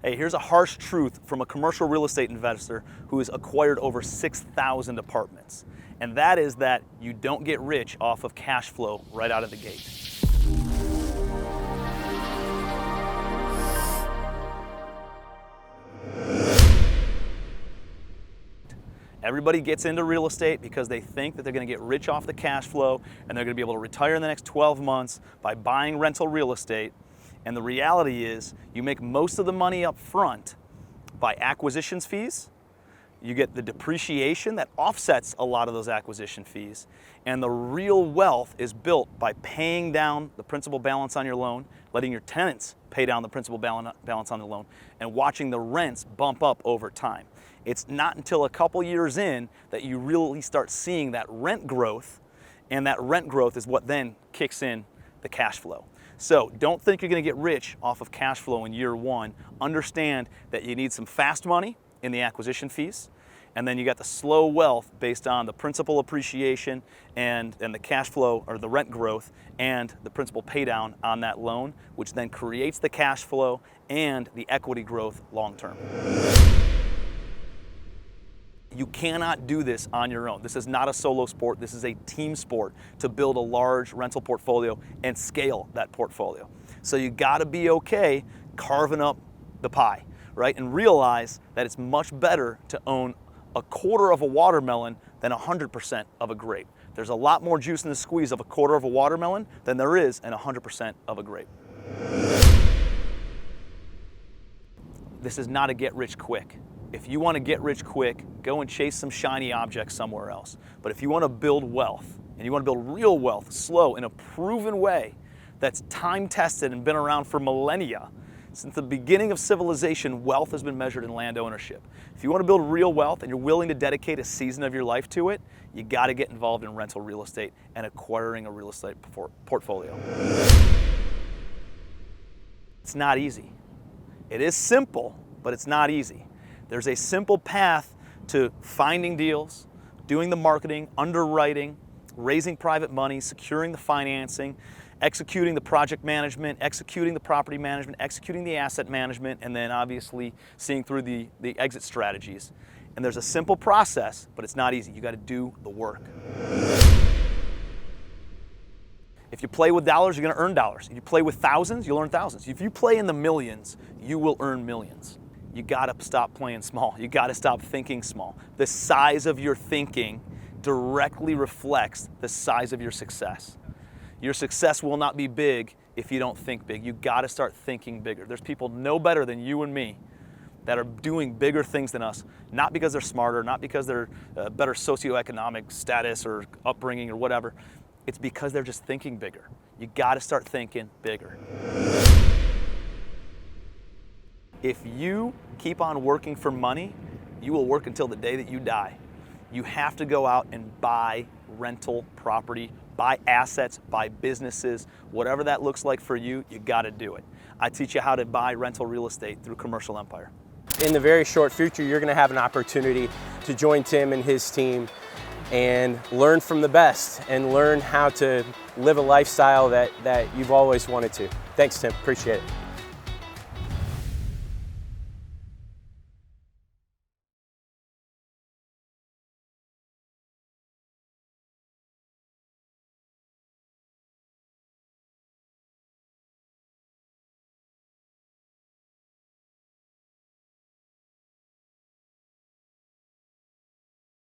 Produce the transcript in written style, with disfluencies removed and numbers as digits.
Hey, here's a harsh truth from a commercial real estate investor who has acquired over 6,000 apartments. And that is that you don't get rich off of cash flow right out of the gate. Everybody gets into real estate because they think that they're going to get rich off the cash flow and they're going to be able to retire in the next 12 months by buying rental real estate. And the reality is you make most of the money up front by acquisitions fees. You get the depreciation that offsets a lot of those acquisition fees. And the real wealth is built by paying down the principal balance on your loan, letting your tenants pay down the principal balance on the loan, and watching the rents bump up over time. It's not until a couple years in that you really start seeing that rent growth, and that rent growth is what then kicks in the cash flow. So don't think you're going to get rich off of cash flow in year one. Understand that you need some fast money in the acquisition fees, and then you got the slow wealth based on the principal appreciation and the cash flow or the rent growth and the principal pay down on that loan, which then creates the cash flow and the equity growth long term. You cannot do this on your own. This is not a solo sport. This is a team sport to build a large rental portfolio and scale that portfolio. So you gotta be okay carving up the pie, right? And realize that it's much better to own a quarter of a watermelon than 100% of a grape. There's a lot more juice in the squeeze of a quarter of a watermelon than there is in 100% of a grape. This is not a get rich quick. If you want to get rich quick, go and chase some shiny objects somewhere else. But if you want to build wealth, and you want to build real wealth, slow, in a proven way that's time-tested and been around for millennia, since the beginning of civilization, wealth has been measured in land ownership. If you want to build real wealth and you're willing to dedicate a season of your life to it, you got to get involved in rental real estate and acquiring a real estate portfolio. It's not easy. It is simple, but it's not easy. There's a simple path to finding deals, doing the marketing, underwriting, raising private money, securing the financing, executing the project management, executing the property management, executing the asset management, and then obviously seeing through the exit strategies. And there's a simple process, but it's not easy. You got to do the work. If you play with dollars, you're going to earn dollars. If you play with thousands, you'll earn thousands. If you play in the millions, you will earn millions. You gotta stop playing small. You gotta stop thinking small. The size of your thinking directly reflects the size of your success. Your success will not be big if you don't think big. You gotta start thinking bigger. There's people no better than you and me that are doing bigger things than us, not because they're smarter, not because they're better socioeconomic status or upbringing or whatever. It's because they're just thinking bigger. You gotta start thinking bigger. If you keep on working for money, you will work until the day that you die. You have to go out and buy rental property, buy assets, buy businesses, whatever that looks like for you, you gotta do it. I teach you how to buy rental real estate through Commercial Empire. In the very short future, you're gonna have an opportunity to join Tim and his team and learn from the best and learn how to live a lifestyle that you've always wanted to. Thanks, Tim, appreciate it.